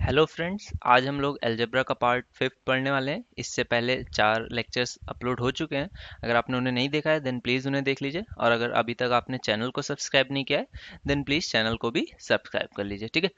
Hello friends, आज हम लोग अलजेब्रा का पार्ट 5 पढ़ने वाले हैं। इससे पहले 4 लेक्चर्स अपलोड हो चुके हैं। अगर आपने उन्हें नहीं देखा है देन प्लीज़ उन्हें देख लीजिए, और अगर अभी तक आपने चैनल को सब्सक्राइब नहीं किया है देन प्लीज़ चैनल को भी सब्सक्राइब कर लीजिए, ठीक है।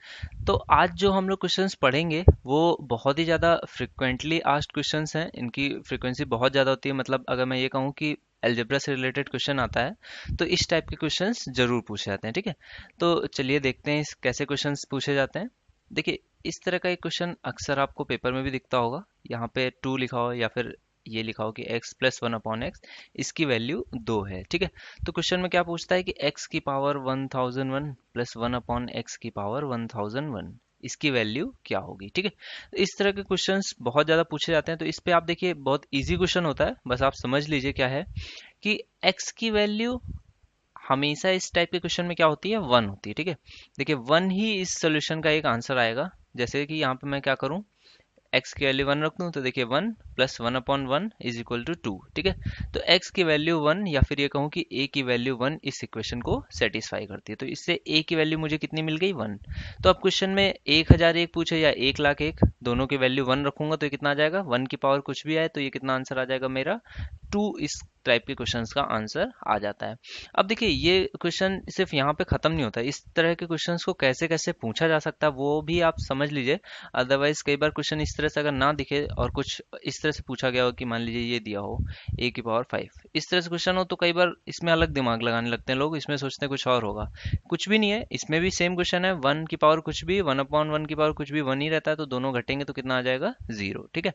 तो आज जो हम लोग क्वेश्चंस पढ़ेंगे वो बहुत ही ज़्यादा फ्रिक्वेंटली आस्क्ड क्वेश्चंस हैं। इनकी फ्रिक्वेंसी बहुत ज़्यादा होती है, मतलब अगर मैं ये कहूँ कि अलजेब्रा से रिलेटेड क्वेश्चन आता है तो इस टाइप के क्वेश्चंस जरूर पूछे जाते हैं, ठीक है। तो चलिए देखते हैं इस कैसे क्वेश्चंस पूछे जाते हैं। देखिए, इस तरह का एक क्वेश्चन अक्सर आपको पेपर में भी दिखता होगा। यहाँ पे 2 लिखा हो या फिर ये लिखा हो कि x plus one upon x, इसकी वैल्यू 2 है, ठीक है। तो क्वेश्चन में क्या पूछता है कि x की power 1001 plus one upon x की पावर 1001, इसकी वैल्यू क्या होगी, ठीक है। तो इस तरह के क्वेश्चंस बहुत ज़्यादा पूछे जाते हैं। तो इस पे आप देखिए, बहुत इजी क्वेश्चन होता है, बस आप समझ लीजिए क्या है कि x की वैल्यू हमेशा इस टाइप के क्वेश्चन में क्या होती है, 1 होती है, ठीक है। देखिए 1 ही इस सोल्यूशन का एक आंसर आएगा। जैसे कि यहाँ पे मैं क्या करूँ, x की वैल्यू 1 रख दूं, तो देखिए 1 plus one upon one is equal to 2, ठीक है। तो x की वैल्यू 1, या फिर ये कहूँ कि a की वैल्यू 1 इस इक्वेशन को सेटिस्फाई करती है। तो इससे a की वैल्यू मुझे कितनी मिल गई, 1। तो अब क्वेश्चन में 1001 पूछे या 1,01,000, दोनों की वैल्यू 1 रखूंगा तो ये कितना आ जाएगा, 1 की पावर कुछ भी आए तो ये कितना आंसर आ जाएगा मेरा, 2। इस टाइप के क्वेश्चंस का आंसर आ जाता है। अब देखिए, ये क्वेश्चन सिर्फ यहाँ पे खत्म नहीं होता है। इस तरह के क्वेश्चंस को कैसे कैसे पूछा जा सकता है वो भी आप समझ लीजिए। अदरवाइज कई बार क्वेश्चन इस तरह से अगर ना दिखे और कुछ इस तरह से पूछा गया हो कि मान लीजिए ये दिया हो a की पावर 5, इस तरह से क्वेश्चन हो, तो कई बार इसमें अलग दिमाग लगाने लगते हैं लोग, इसमें सोचते हैं कुछ और होगा। कुछ भी नहीं है, इसमें भी सेम क्वेश्चन है। 1 की पावर कुछ भी, 1/1 की पावर कुछ भी 1 ही रहता है, तो दोनों घटेंगे तो कितना आ जाएगा, 0, ठीक है।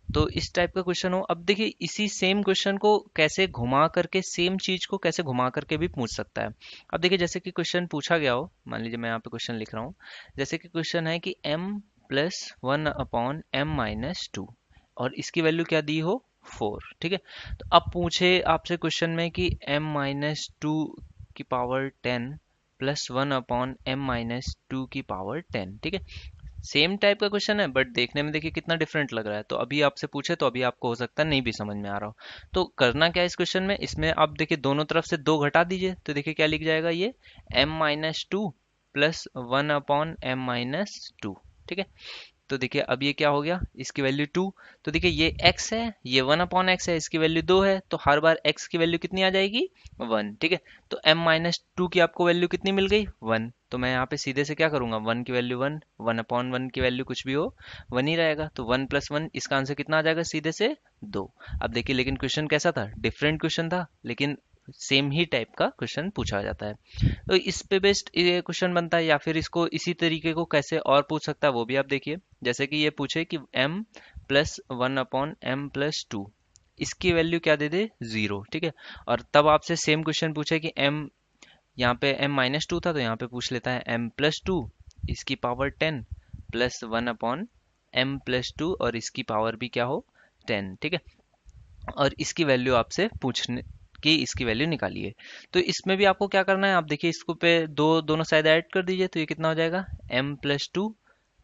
तो इस टाइप का क्वेश्चन हो। अब देखिए, इसी सेम क्वेश्चन को कैसे घुमा करके, सेम चीज को कैसे घुमा करके भी पूछ सकता है। अब देखिए, जैसे कि क्वेश्चन पूछा गया हो, मान लीजिए मैं यहाँ पे क्वेश्चन लिख रहा हूँ। जैसे कि क्वेश्चन है कि m plus one upon m minus two, और इसकी वैल्यू क्या दी हो, 4, ठीक है। तो अब पूछे आपसे क्वेश्चन में कि m माइनस टू की power 10 plus one upon m minus two की पावर 10, ठीक है। सेम टाइप का क्वेश्चन है, बट देखने में देखिए कितना डिफरेंट लग रहा है। तो अभी आपसे पूछे तो अभी आपको हो सकता है नहीं भी समझ में आ रहा हो। तो करना क्या है इस क्वेश्चन में, इसमें आप देखिए दोनों तरफ से 2 घटा दीजिए, तो देखिए क्या लिख जाएगा ये, m-2 plus one upon m-2, ठीक है। तो देखिए अब ये क्या हो गया, इसकी वैल्यू 2। तो देखिए ये x है, ये 1/x है, इसकी वैल्यू 2 है, तो हर बार x की वैल्यू कितनी आ जाएगी, 1, ठीक है। तो m-2 की आपको वैल्यू कितनी मिल गई, 1। तो मैं यहाँ पे सीधे से क्या करूंगा, 1 की वैल्यू 1, 1/1 की वैल्यू कुछ भी हो 1 ही रहेगा, तो 1 प्लस 1, इसका आंसर कितना आ जाएगा, सीधे से 2। अब देखिए, लेकिन क्वेश्चन कैसा था, डिफरेंट क्वेश्चन था, लेकिन सेम ही टाइप का क्वेश्चन पूछा जाता है। तो इस पे बेस्ड ये क्वेश्चन बनता है, या फिर इसको इसी तरीके को कैसे और पूछ सकता है वो भी आप देखिए। जैसे कि ये पूछे कि m plus one upon m plus two, इसकी वैल्यू क्या दे दे, 0, ठीक है। और तब आपसे सेम क्वेश्चन पूछे कि m, यहाँ पे m-2 था तो यहाँ पे पूछ लेता है m+2, इसकी power 10 plus one upon m+2, और इसकी पावर भी क्या हो, 10, ठीक है। और इसकी वैल्यू आपसे पूछने कि इसकी वैल्यू निकालिए। तो इसमें भी आपको क्या करना है, आप देखिए इसको पे दोनों साइड ऐड कर दीजिए, तो ये कितना हो जाएगा, m+2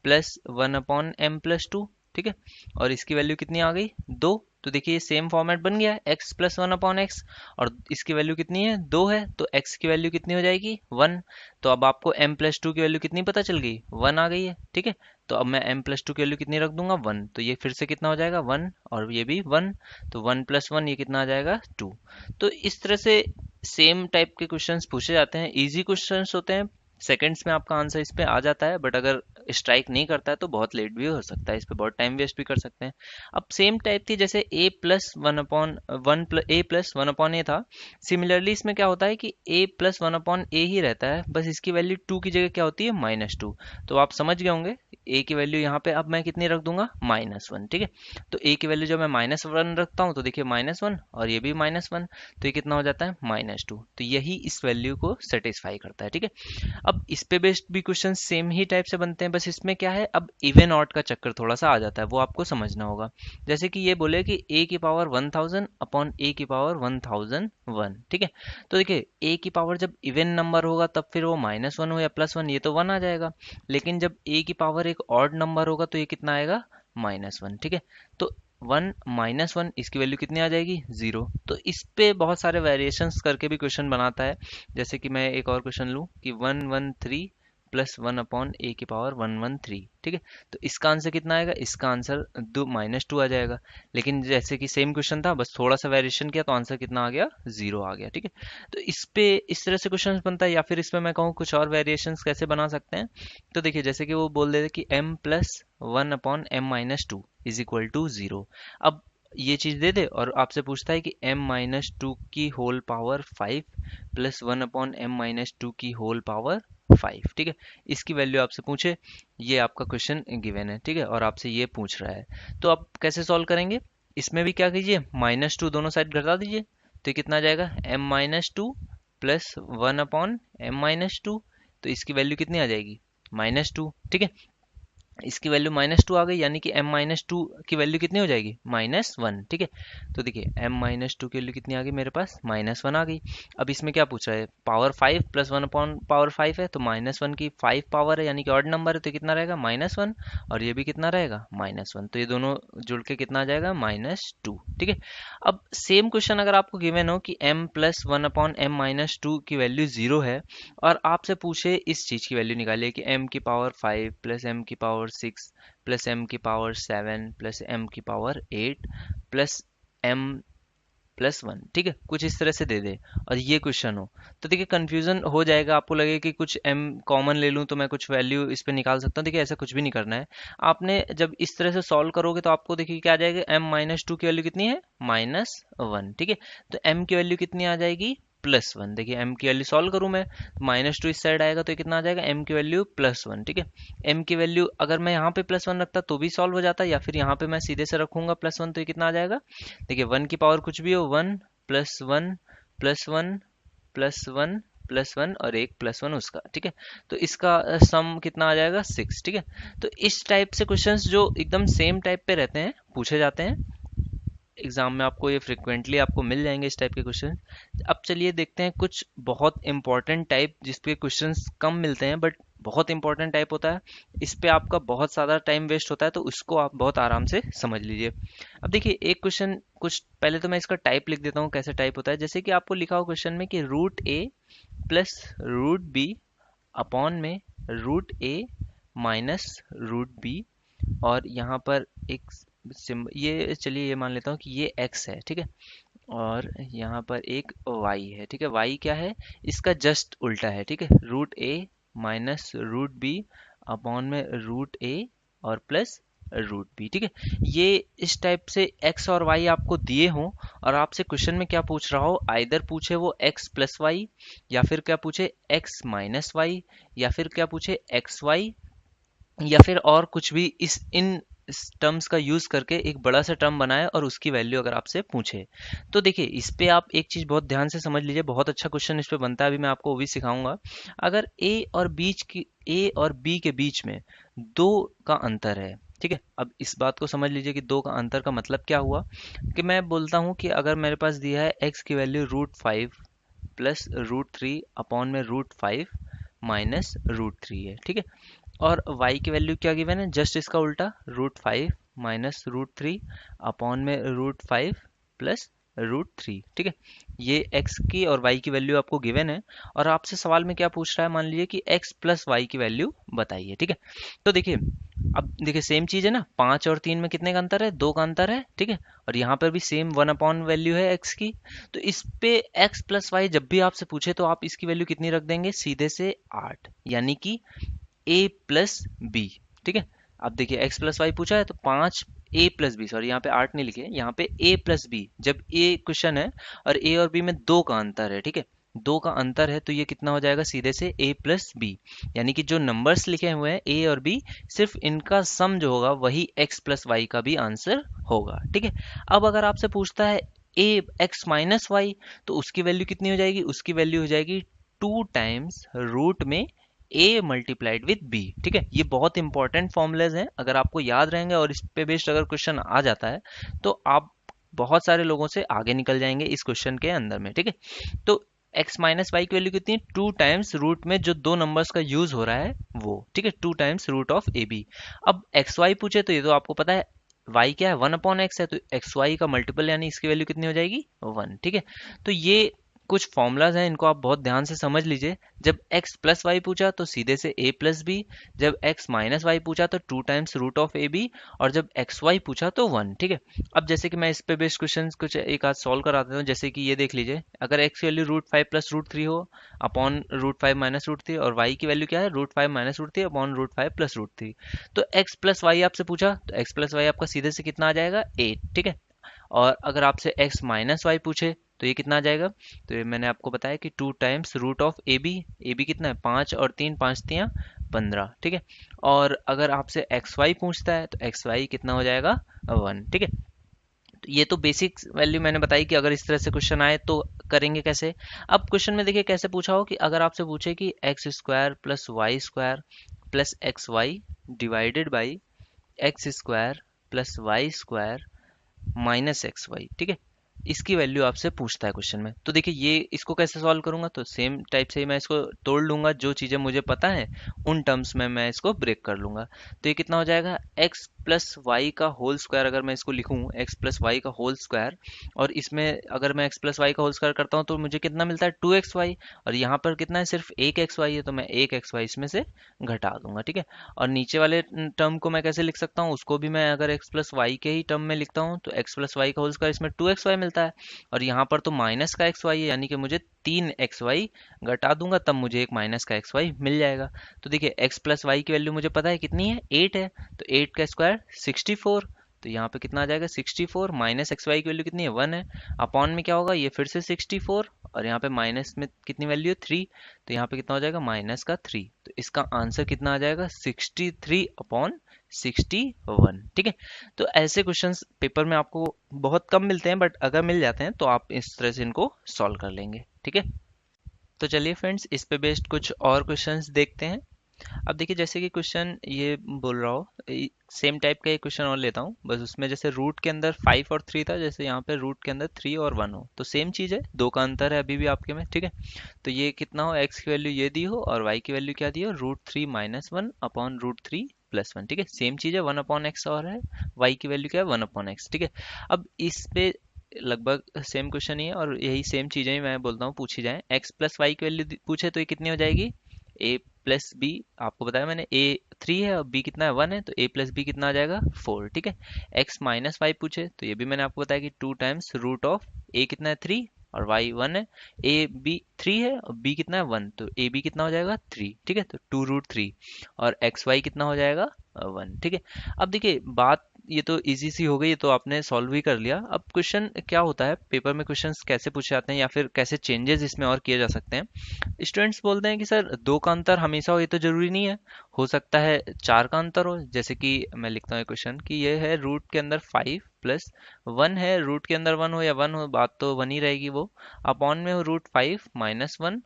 plus one upon m+2, ठीक है। और इसकी वैल्यू कितनी आ गई, 2। तो देखिए ये सेम फॉर्मेट बन गया, x plus one upon x, और इसकी वैल्यू कितनी है, 2 है, तो x की वैल्यू कितनी हो जाएगी, 1। तो अब आपको m+2 की वैल्यू कितनी पता चल गई, 1 आ गई है, ठीक है। तो अब मैं m+2 की वैल्यू कितनी रख दूंगा, 1। तो ये फिर से कितना हो जाएगा, 1, और ये भी 1। तो 1 प्लस 1 ये कितना आ जाएगा, 2। तो इस तरह से सेम टाइप के क्वेश्चंस पूछे जाते हैं। इजी क्वेश्चंस होते हैं, सेकंड्स में आपका आंसर इस पे आ जाता है, बट अगर स्ट्राइक नहीं करता है तो बहुत लेट भी हो सकता है, इस पे बहुत टाइम वेस्ट भी कर सकते हैं। अब सेम टाइप थी, जैसे a प्लस वन अपॉन ए था। सिमिलरली इसमें क्या होता है कि a प्लस वन अपॉन ए ही रहता है, बस इसकी वैल्यू 2 की जगह क्या होती है, -2। तो आप समझ गए होंगे, a की वैल्यू यहाँ पे अब मैं कितनी रख दूंगा, -1, ठीक है। तो a की वैल्यू जब मैं -1 रखता हूँ तो देखिए -1, और ये भी -1, तो ये कितना हो जाता है, -2। तो यही इस वैल्यू को सेटिस्फाई करता है, ठीक है। अब इस पे बेस्ड भी क्वेश्चन सेम ही टाइप से बनते हैं, बस इसमें क्या है, अब इवन ऑड का चक्कर थोड़ा सा आ जाता है, वो आपको समझना होगा। जैसे कि ये बोले कि a की पावर 1000 अपॉन a की पावर 1001, ठीक है। तो देखिए a की पावर जब इवन नंबर होगा तब फिर वो -1 हो या +1, ये तो 1 आ जाएगा। लेकिन जब a की पावर एक ऑड नंबर होगा तो ये कितना आएगा, -1, ठीक है। तो 1 -1, इसकी वैल्यू कितनी आ जाएगी, 0। तो इस पे बहुत सारे वेरिएशंस करके भी क्वेश्चन बनाता है। जैसे कि मैं एक और क्वेश्चन लूँ कि 113 प्लस 1/a⁻113, ठीक है। तो इसका आंसर कितना आएगा, इसका आंसर -2 आ जाएगा। लेकिन जैसे कि सेम क्वेश्चन था, बस थोड़ा सा वेरिएशन किया तो आंसर कितना आ गया, 0 आ गया, ठीक है। तो इस पे इस तरह से क्वेश्चन बनता है, या फिर इसमें मैं कहूँ कुछ और वेरिएशंस कैसे बना सकते हैं। तो देखिए, जैसे कि वो बोल देते कि m+1/m-2 इज इक्वल टू 0। अब ये चीज दे दे और आपसे पूछता है कि m-2 की होल पावर 5 प्लस 1/m-2 की होल पावर 5, ठीक है। इसकी वैल्यू आपसे पूछे, ये आपका क्वेश्चन गिवन है, ठीक है, और आपसे ये पूछ रहा है। तो आप कैसे सॉल्व करेंगे, इसमें भी क्या कीजिए, -2 दोनों साइड घटा दीजिए। तो ये कितना आ जाएगा, m-2 प्लस 1/m-2। तो इसकी वैल्यू कितनी आ जाएगी, -2, ठीक है। इसकी वैल्यू -2 आ गई, यानी कि m-2 की वैल्यू कितनी हो जाएगी, -1, ठीक है। तो देखिए m-2 की वैल्यू कितनी आ गई मेरे पास, -1 आ गई। अब इसमें क्या पूछ रहा है, पावर 5 प्लस 1/पावर 5 है, तो -1 की 5 पावर है, यानी कि ऑड नंबर है, तो कितना रहेगा, -1। और ये भी कितना रहेगा, -1। तो ये दोनों जुड़ के कितना आ जाएगा, -2, ठीक है। अब सेम क्वेश्चन अगर आपको गिवन हो कि m+1/m-2 की वैल्यू 0 है, और आपसे पूछे इस चीज की वैल्यू निकालिए कि m की पावर 5 प्लस m की पावर 6 प्लस m की पावर 7 प्लस m की पावर 8 प्लस m+1, ठीक है, कुछ इस तरह से दे दे और ये क्वेश्चन हो, तो देखिए कंफ्यूजन हो जाएगा। आपको लगेगा कि कुछ m कॉमन ले लूं तो मैं कुछ वैल्यू इस पे निकाल सकता हूँ। देखिए ऐसा कुछ भी नहीं करना है। आपने जब इस तरह से सॉल्व करोगे तो आपको देखिए क्या आ जाएगा, m-2 की वैल्यू कितनी है, -1, ठीक है। तो m की वैल्यू कितनी आ जाएगी, +1। देखिए m की वैल्यू सॉल्व करूं मैं, -2 इस साइड आएगा तो ये कितना आ जाएगा, m की वैल्यू +1, ठीक है। m की वैल्यू अगर मैं यहाँ पे +1 रखता तो भी सॉल्व हो जाता, या फिर यहाँ पे मैं सीधे से रखूंगा +1, तो ये कितना आ जाएगा, देखिए 1 की पावर कुछ भी हो, 1 प्लस 1 प्लस 1 प्लस 1 प्लस 1 और एक +1 उसका, ठीक है। तो इसका सम कितना आ जाएगा, 6, ठीक है। तो इस टाइप से क्वेश्चंस जो एकदम सेम टाइप पे रहते हैं, पूछे जाते हैं एग्जाम में, आपको ये फ्रिक्वेंटली आपको मिल जाएंगे इस टाइप के क्वेश्चन। अब चलिए देखते हैं कुछ बहुत इंपॉर्टेंट टाइप जिसपे क्वेश्चंस कम मिलते हैं बट बहुत इंपॉर्टेंट टाइप होता है, इस पे आपका बहुत ज़्यादा टाइम वेस्ट होता है, तो उसको आप बहुत आराम से समझ लीजिए। अब देखिए एक क्वेश्चन, कुछ पहले तो मैं इसका टाइप लिख देता हूँ कैसे टाइप होता है। जैसे कि आपको लिखा हो क्वेश्चन में कि √a प्लस √b अपॉन में √a माइनस √b, और यहाँ पर एक ये चलिए ये मान लेता हूँ कि ये x है, ठीक है, और यहाँ पर एक y है, ठीक है। y क्या है, इसका जस्ट उल्टा है, ठीक है, √a माइनस √b अपॉन में √a और प्लस √b, ठीक है। ये इस टाइप से x और y आपको दिए हों और आपसे क्वेश्चन में क्या पूछ रहा हो, आइदर पूछे वो x प्लस वाई, या फिर क्या पूछे x माइनस वाई, या फिर क्या पूछे एक्स वाई, या फिर और कुछ भी इन टर्म्स का यूज करके एक बड़ा सा टर्म बनाए और उसकी वैल्यू अगर आपसे पूछे। तो देखिए इस पे आप एक चीज बहुत ध्यान से समझ लीजिए, बहुत अच्छा क्वेश्चन इस पे बनता है, अभी मैं आपको वो भी सिखाऊंगा। अगर ए और बी के बीच में 2 का अंतर है, ठीक है। अब इस बात को समझ लीजिए कि 2 का अंतर का मतलब क्या हुआ, कि मैं बोलता हूँ कि अगर मेरे पास दिया है x की वैल्यू √5 प्लस √3 अपॉन में √5 माइनस √3 है, ठीक है। और y की वैल्यू क्या गिवन है, जस्ट इसका उल्टा, √5 माइनस √3 अपॉन में √5 प्लस √3, ठीक है। ये x की और y की वैल्यू आपको गिवन है, और आपसे सवाल में क्या पूछ रहा है, मान लीजिए कि x प्लस वाई की वैल्यू बताइए, ठीक है। तो देखिए अब देखिए सेम चीज है ना, 5 और 3 में कितने का अंतर है, 2 का अंतर है, ठीक है। और यहाँ पर भी सेम 1 अपॉन वैल्यू है x की। तो इस पे x प्लस वाई जब भी आपसे पूछे तो आप इसकी वैल्यू कितनी रख देंगे, सीधे से 8, यानी कि a प्लस बी, ठीक है। अब देखिए x प्लस वाई पूछा है तो 5 a प्लस बी, सॉरी यहाँ पे 8 नहीं लिखे, यहाँ पे a प्लस बी, जब a क्वेश्चन है और a और b में 2 का अंतर है, ठीक है, 2 का अंतर है, तो ये कितना हो जाएगा, सीधे से a प्लस बी, यानी कि जो नंबर्स लिखे हुए हैं a और b, सिर्फ इनका सम जो होगा वही x प्लस वाई का भी आंसर होगा, ठीक है। अब अगर आपसे पूछता है a x माइनस वाई, तो उसकी वैल्यू कितनी हो जाएगी, उसकी वैल्यू हो जाएगी 2 टाइम्स रूट में a मल्टीप्लाइड विद b, ठीक है। ये बहुत इंपॉर्टेंट फॉर्मूलाज हैं, अगर आपको याद रहेंगे और इस पे बेस्ड अगर क्वेश्चन आ जाता है तो आप बहुत सारे लोगों से आगे निकल जाएंगे इस क्वेश्चन के अंदर में, ठीक है। तो x माइनस वाई की वैल्यू कितनी है, 2 टाइम्स रूट में जो दो नंबर्स का यूज हो रहा है वो, ठीक है, 2 times root of a b. अब एक्स वाई पूछे तो ये तो आपको पता है, y क्या है, 1 अपॉन एक्स है, तो एक्स वाई का मल्टीपल यानी इसकी वैल्यू कितनी हो जाएगी, 1, ठीक है। तो ये कुछ फॉर्मूलाज हैं, इनको आप बहुत ध्यान से समझ लीजिए। जब x प्लस वाई पूछा तो सीधे से a प्लस बी, जब x माइनस वाई पूछा तो 2 टाइम्स रूट ऑफ ab, और जब एक्स वाई पूछा तो 1। ठीक है, अब जैसे कि मैं इस पे बेस्ड क्वेश्चन कुछ एक आध सॉल्व करा देता हूँ। जैसे कि ये देख लीजिए, अगर x की वैल्यू √5 + √3 हो अपॉन √5 - √3, और y की वैल्यू क्या है, √5 - √3 अपॉन √5 + √3, तो x प्लस वाई आपसे पूछा तो x प्लस वाई आपका सीधे से कितना आ जाएगा, 8। ठीक है, और अगर आपसे x माइनस वाई पूछे तो ये कितना आ जाएगा, तो ये मैंने आपको बताया कि 2 times root of a b कितना है, 5 और 3, 5 × 3 = 15। ठीक है, और अगर आपसे एक्स वाई पूछता है तो एक्स वाई कितना हो जाएगा, 1। ठीक है, तो ये तो बेसिक वैल्यू मैंने बताई कि अगर इस तरह से क्वेश्चन आए तो करेंगे कैसे। अब क्वेश्चन में देखिए कैसे पूछा हो कि अगर आपसे पूछे कि x² + y² + xy divided by x² + y² -xy। ठीक है, इसकी वैल्यू आपसे पूछता है क्वेश्चन में। तो देखिए ये इसको कैसे सॉल्व करूंगा, तो सेम टाइप से ही मैं इसको तोड़ लूंगा, जो चीजें मुझे पता है उन टर्म्स में मैं इसको ब्रेक कर लूंगा। तो ये कितना हो जाएगा, x प्लस वाई का होल स्क्वायर, अगर मैं इसको लिखूं x प्लस वाई का होल स्क्वायर, और इसमें अगर मैं x प्लस वाई का होल स्क्वायर करता हूं तो मुझे कितना मिलता है, 2xy, और यहाँ पर कितना है, सिर्फ एक xy है, तो मैं एक xy इसमें से घटा दूंगा। ठीक है, और नीचे वाले टर्म को मैं कैसे लिख सकता हूँ, उसको भी मैं अगर x प्लस वाई के ही टर्म में लिखता हूँ तो x प्लस वाई का होल स्क्वायर, इसमें 2xy मिलता है, और यहाँ पर तो माइनस का xy है, यानी कि मुझे 3xy घटा दूंगा तब मुझे एक माइनस का xy मिल जाएगा। तो देखिए x प्लस वाई की वैल्यू मुझे पता है कितनी है, 8 है, तो 8 का स्क्वायर 64, तो यहाँ पे कितना आ जाएगा, 64 माइनस एक्स वाई की वैल्यू कितनी है, 1 है, अपॉन में क्या होगा, ये फिर से 64, और यहाँ पे माइनस में कितनी वैल्यू है, 3, तो यहाँ पे कितना हो जाएगा, माइनस का 3, तो इसका आंसर कितना आ जाएगा, 63/61। ठीक है, तो ऐसे क्वेश्चंस पेपर में आपको बहुत कम मिलते हैं, बट अगर मिल जाते हैं तो आप इस तरह से इनको सॉल्व कर लेंगे। ठीक है, तो चलिए फ्रेंड्स, इस पे बेस्ड कुछ और क्वेश्चंस देखते हैं। अब देखिए जैसे कि क्वेश्चन ये बोल रहा हो, सेम टाइप का एक क्वेश्चन और लेता हूँ, बस उसमें जैसे रूट के अंदर 5 और 3 था, जैसे यहाँ पे रूट के अंदर 3 और 1 हो, तो सेम चीज़ है, दो का अंतर है अभी भी आपके में। ठीक है, तो ये कितना हो, x की वैल्यू ये दी हो और y की वैल्यू क्या दी हो, √3 - 1 अपॉन √3 + 1। ठीक है, सेम चीज़ है, 1/x, और है y की वैल्यू क्या है, 1/x। ठीक है, अब इस पे लगभग सेम क्वेश्चन ही है, और यही सेम चीज़ें ही मैं बोलता हूँ पूछी जाए। x प्लस वाई की वैल्यू पूछे तो ये कितनी हो जाएगी, a प्लस बी, आपको बताया मैंने a 3 है और b कितना है, 1 है, तो a प्लस बी कितना आ जाएगा, 4। ठीक है, x माइनस वाई पूछे तो ये भी मैंने आपको बताया कि 2 टाइम्स रूट ऑफ a कितना है, 3, और y 1 है, a b 3 है और b कितना है, 1, तो a b कितना हो जाएगा, 3। ठीक है, तो 2√3, और एक्स वाई कितना हो जाएगा, 1। ठीक है, अब देखिए बात ये तो इजी सी हो गई, ये तो आपने सॉल्व ही कर लिया। अब क्वेश्चन क्या होता है, पेपर में क्वेश्चंस कैसे पूछे जाते हैं या फिर कैसे चेंजेस इसमें और किए जा सकते हैं। स्टूडेंट्स बोलते हैं कि सर दो का अंतर हमेशा हो, ये तो जरूरी नहीं है, हो सकता है चार का अंतर हो। जैसे कि मैं लिखता हूँ क्वेश्चन कि ये है रूट के अंदर 5 + 1 है, रूट के अंदर 1 हो या 1 हो, बात तो 1 ही रहेगी वो, अपॉन में हो √5 - 1,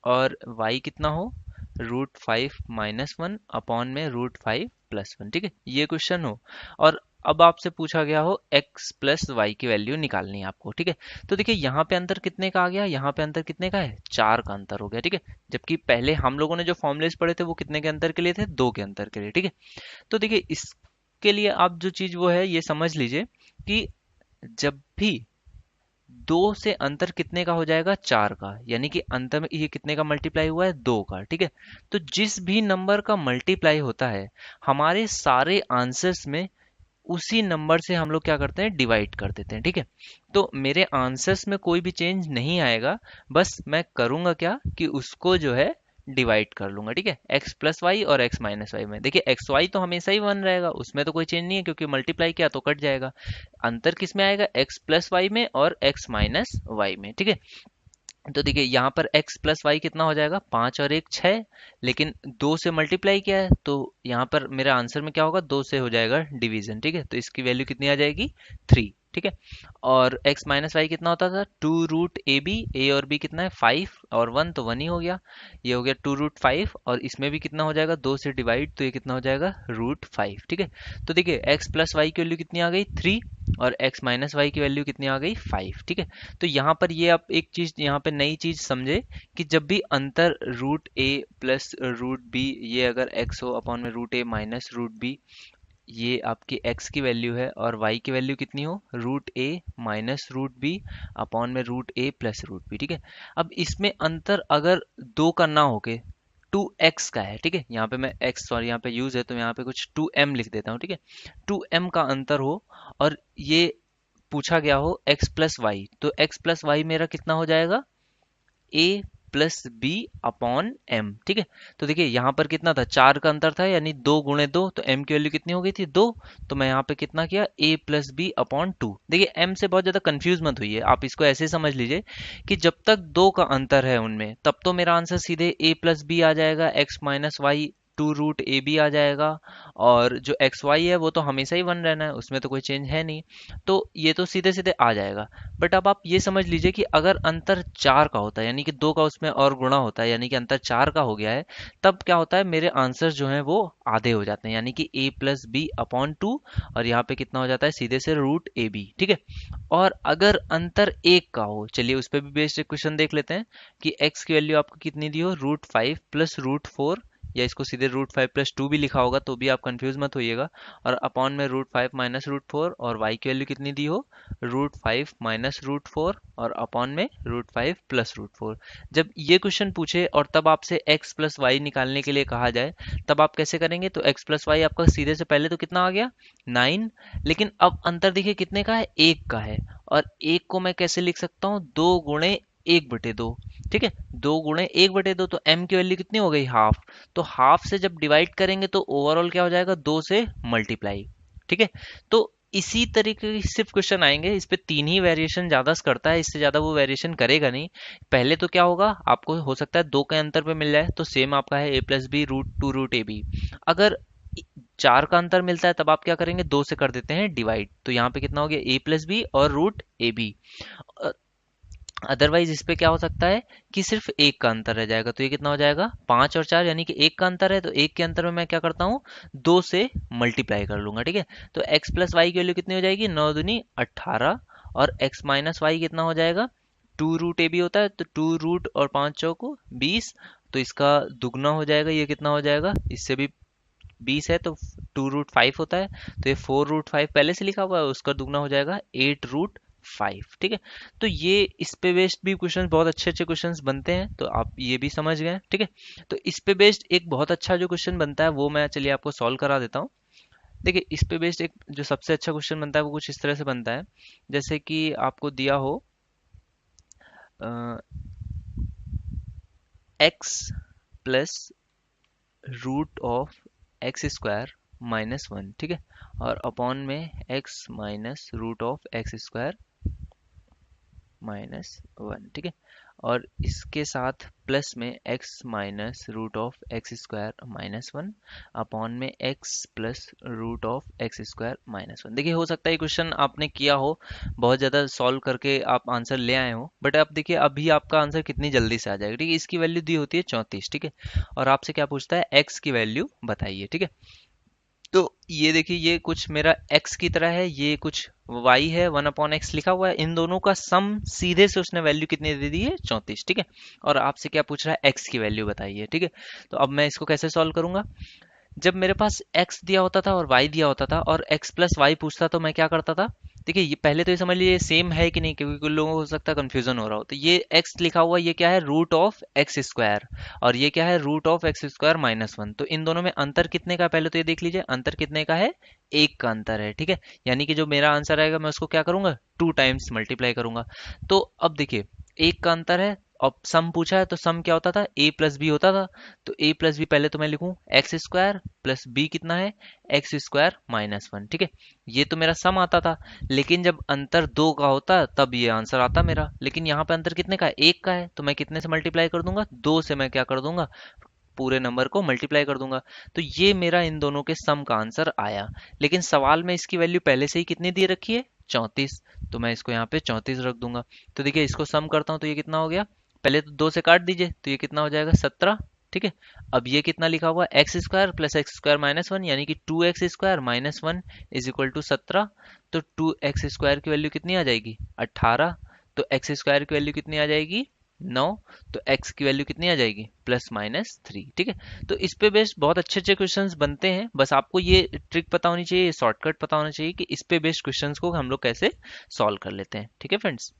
और y कितना हो, √5 - 1 अपॉन में √5 + 1। ठीक है, ये क्वेश्चन हो, और अब आपसे पूछा गया हो x प्लस वाई की वैल्यू निकालनी है आपको। ठीक है, तो देखिए यहाँ पे अंतर कितने का आ गया, यहाँ पे अंतर कितने का है, 4 का अंतर हो गया। ठीक है, जबकि पहले हम लोगों ने जो फॉर्मूलेस पढ़े थे वो कितने के अंतर के लिए थे, 2 के अंतर के लिए। ठीक है, तो देखिए इसके लिए आप जो चीज वो है ये समझ लीजिए कि जब भी 2 से अंतर कितने का हो जाएगा, 4 का, यानी कि अंतर में ये कितने का मल्टीप्लाई हुआ है, 2 का। ठीक है, तो जिस भी नंबर का मल्टीप्लाई होता है हमारे सारे आंसर्स में, उसी नंबर से हम लोग क्या करते हैं, डिवाइड कर देते हैं। ठीक है, तो मेरे आंसर्स में कोई भी चेंज नहीं आएगा, बस मैं करूंगा क्या कि उसको जो है डिवाइड कर लूंगा। ठीक है, x प्लस वाई और x माइनस वाई में, देखिए एक्स वाई तो हमेशा ही 1 रहेगा, उसमें तो कोई चेंज नहीं है क्योंकि मल्टीप्लाई किया तो कट जाएगा। अंतर किस में आएगा, x प्लस वाई में और x माइनस वाई में। ठीक है, तो देखिए यहाँ पर x प्लस वाई कितना हो जाएगा, 5 और 1 6, लेकिन 2 से मल्टीप्लाई किया है तो यहाँ पर मेरे आंसर में क्या होगा, 2 से हो जाएगा डिवीजन। ठीक है, तो इसकी वैल्यू कितनी आ जाएगी, 3। ठीक है, और x माइनस वाई कितना होता था, 2√ab, a और b कितना है, 5 और 1, तो 1 ही हो गया, ये हो गया 2√5, और इसमें भी कितना हो जाएगा, 2 से डिवाइड, तो ये कितना हो जाएगा, √5। ठीक है, तो देखिए x प्लस वाई की वैल्यू कितनी आ गई, 3, और x माइनस वाई की वैल्यू कितनी आ गई, 5। ठीक है, तो यहाँ पर ये आप एक चीज यहाँ पे नई चीज समझे कि जब भी अंतर √a प्लस √b, ये अगर x हो अपॉन में √a माइनस √b, ये आपकी x की वैल्यू है और y की वैल्यू कितनी हो, रूट ए माइनस रूट बी अपॉन में रूट ए प्लस रूट बी। ठीक है, अब इसमें अंतर अगर दो का ना होके 2x का है, ठीक है, यहाँ पे मैं x सॉरी यहाँ पे यूज है तो यहाँ पे कुछ 2m लिख देता हूँ, ठीक है, 2m का अंतर हो और ये पूछा गया हो x प्लस वाई, तो x प्लस वाई मेरा कितना हो जाएगा, ए प्लस बी अपॉन एम। ठीक है, तो देखिए यहाँ पर कितना था, 4 का अंतर था, यानी 2 गुणे 2, तो m की वैल्यू कितनी हो गई थी, 2। तो मैं यहाँ पे कितना किया, a प्लस बी अपॉन 2। देखिए m से बहुत ज़्यादा कंफ्यूज मत होइए, आप इसको ऐसे समझ लीजिए कि जब तक 2 का अंतर है उनमें तब तो मेरा आंसर सीधे a प्लस बी आ जाएगा, x minus y 2 root a b आ जाएगा, और जो एक्स वाई है वो तो हमेशा ही 1 रहना है, उसमें तो कोई चेंज है नहीं, तो ये तो सीधे सीधे आ जाएगा। बट अब आप ये समझ लीजिए कि अगर अंतर 4 का होता है, यानी कि 2 का उसमें और गुणा होता है, यानी कि अंतर 4 का हो गया है, तब क्या होता है, मेरे आंसर जो हैं वो आधे हो जाते हैं, यानी कि a प्लस बी अपॉन 2, और यहाँ पे कितना हो जाता है, सीधे से रूट ए बी। ठीक है, और अगर अंतर 1 का हो, चलिए उस पर भी बेस्ड एक क्वेश्चन देख लेते हैं कि x की वैल्यू आपको कितनी दी हो, रूट 5 प्लस रूट 4, या इसको सीधे रूट 5 प्लस 2 भी लिखा होगा तो भी आप कंफ्यूज मत होइएगा, और अपॉन में रूट 5 माइनस रूट 4, और y की वैल्यू कितनी दी हो, रूट 5 माइनस रूट 4, और अपॉन में रूट 5 प्लस रूट 4। जब ये क्वेश्चन पूछे और तब आपसे x प्लस वाई निकालने के लिए कहा जाए, तब आप कैसे करेंगे, तो x प्लस वाई आपका सीधे से पहले तो कितना आ गया, 9, लेकिन अब अंतर देखिए कितने का है, 1 का है, और 1 को मैं कैसे लिख सकता हूँ, 2 गुणे 1/2। ठीक है, 2 गुणे 1/2, तो m की वैल्यू कितनी हो गई, हाफ। तो हाफ से जब डिवाइड करेंगे तो ओवरऑल क्या हो जाएगा, 2 से मल्टीप्लाई। ठीक है, तो इसी तरीके के सिर्फ क्वेश्चन आएंगे, इस पे 3 ही वेरिएशन ज्यादा करता है, इससे ज्यादा वो वेरिएशन करेगा नहीं। पहले तो क्या होगा, आपको हो सकता है 2 के अंतर पे मिल जाए, तो सेम आपका है a plus b root 2 root a b. अगर 4 का अंतर मिलता है तब आप क्या करेंगे, 2 से कर देते हैं डिवाइड, तो यहाँ पे कितना हो गया, a प्लस बी और रूट ए बी। अदरवाइज इस पे क्या हो सकता है कि सिर्फ 1 का अंतर रह जाएगा, तो ये कितना हो जाएगा, 5 और 4, यानी कि 1 का अंतर है, तो 1 के अंतर में मैं क्या करता हूँ, 2 से मल्टीप्लाई कर लूंगा। ठीक है, तो x प्लस वाई की वैल्यू कितनी हो जाएगी, 9 दूनी 18, और x माइनस वाई कितना हो जाएगा, 2 रूट ए बी होता है, तो 2 रूट और 5 चौको 20, तो इसका दुगना हो जाएगा, ये कितना हो जाएगा, इससे भी 20 है तो 2 रूट 5 होता है, तो ये 4 रूट 5 पहले से लिखा हुआ है, उसका दुगना हो जाएगा 8 रूट 5। ठीक है, तो ये इस पे बेस्ड भी क्वेश्चंस, बहुत अच्छे अच्छे क्वेश्चंस बनते हैं, तो आप ये भी समझ गए। ठीक है, तो इस पे बेस्ड एक बहुत अच्छा जो क्वेश्चन बनता है वो मैं चलिए आपको सॉल्व करा देता हूँ। देखिए इस पे बेस्ड एक जो सबसे अच्छा क्वेश्चन बनता है वो कुछ इस तरह से बनता है, जैसे कि आपको दिया हो x plus root of x square minus 1। ठीक है, और अपॉन में x minus root of x square minus 1। ठीक है, और इसके साथ प्लस में x minus root of x square minus 1 upon में x plus root of x square minus 1। देखिए हो सकता है ये क्वेश्चन आपने किया हो, बहुत ज़्यादा सॉल्व करके आप आंसर ले आए हो, बट आप देखिए अभी आपका आंसर कितनी जल्दी से आ जाएगा। ठीक है, इसकी वैल्यू दी होती है 34। ठीक है, और आपसे क्या पूछता है, x की वैल्यू बताइए। ठीक है, तो ये देखिए ये कुछ मेरा x की तरह है, ये कुछ y है, 1/x लिखा हुआ है, इन दोनों का सम सीधे से उसने वैल्यू कितनी दे दी है, 34। ठीक है, और आपसे क्या पूछ रहा है, x की वैल्यू बताइए। ठीक है, तो अब मैं इसको कैसे सॉल्व करूंगा, जब मेरे पास x दिया होता था और y दिया होता था और x प्लस वाई पूछता तो मैं क्या करता था, देखिए ये पहले तो ये समझ लीजिए सेम है कि नहीं, क्योंकि कुछ लोगों को हो सकता है कंफ्यूजन हो रहा हो, तो ये x लिखा हुआ ये क्या है, रूट ऑफ एक्स स्क्वायर, और ये क्या है, root of x square minus 1। तो इन दोनों में अंतर कितने का है, पहले तो ये देख लीजिए अंतर कितने का है, 1 का अंतर है। ठीक है, यानी कि जो मेरा आंसर आएगा मैं उसको क्या करूंगा, 2 टाइम्स मल्टीप्लाई करूंगा। तो अब देखिए 1 का अंतर है, अब सम पूछा है तो सम क्या होता था, a प्लस बी होता था, तो a प्लस बी पहले तो मैं लिखूं एक्स स्क्वायर प्लस बी कितना है, एक्स स्क्वायर माइनस 1। ठीक है, ये तो मेरा सम आता था, लेकिन जब अंतर 2 का होता तब ये आंसर आता मेरा, लेकिन यहाँ पे अंतर कितने का है, 1 का है, तो मैं कितने से मल्टीप्लाई कर दूंगा, 2 से मैं क्या कर दूंगा, पूरे नंबर को मल्टीप्लाई कर दूंगा। तो ये मेरा इन दोनों के सम का आंसर आया, लेकिन सवाल में इसकी वैल्यू पहले से ही कितनी दी रखी है, 34, तो मैं इसको यहाँ पे 34 रख दूंगा। तो देखिए इसको सम करता हूँ तो ये कितना हो गया, पहले तो 2 से काट दीजिए, तो ये कितना हो जाएगा, 17। ठीक है, अब ये कितना लिखा हुआ है, x square plus x square minus 1, यानी कि 2x square minus 1 is equal to 17। तो 2x स्क्वायर की वैल्यू कितनी आ जाएगी, 18, तो एक्स स्क्वायर की वैल्यू कितनी आ जाएगी, 9, तो x की वैल्यू कितनी आ जाएगी, +-3। ठीक है, तो इस पे बेस्ड बहुत अच्छे अच्छे क्वेश्चंस बनते हैं। बस आपको ये ट्रिक पता होनी चाहिए, ये शॉर्टकट पता होना चाहिए कि इस पे बेस्ड क्वेश्चंस को हम लोग कैसे सॉल्व कर लेते हैं। ठीक है फ्रेंड्स।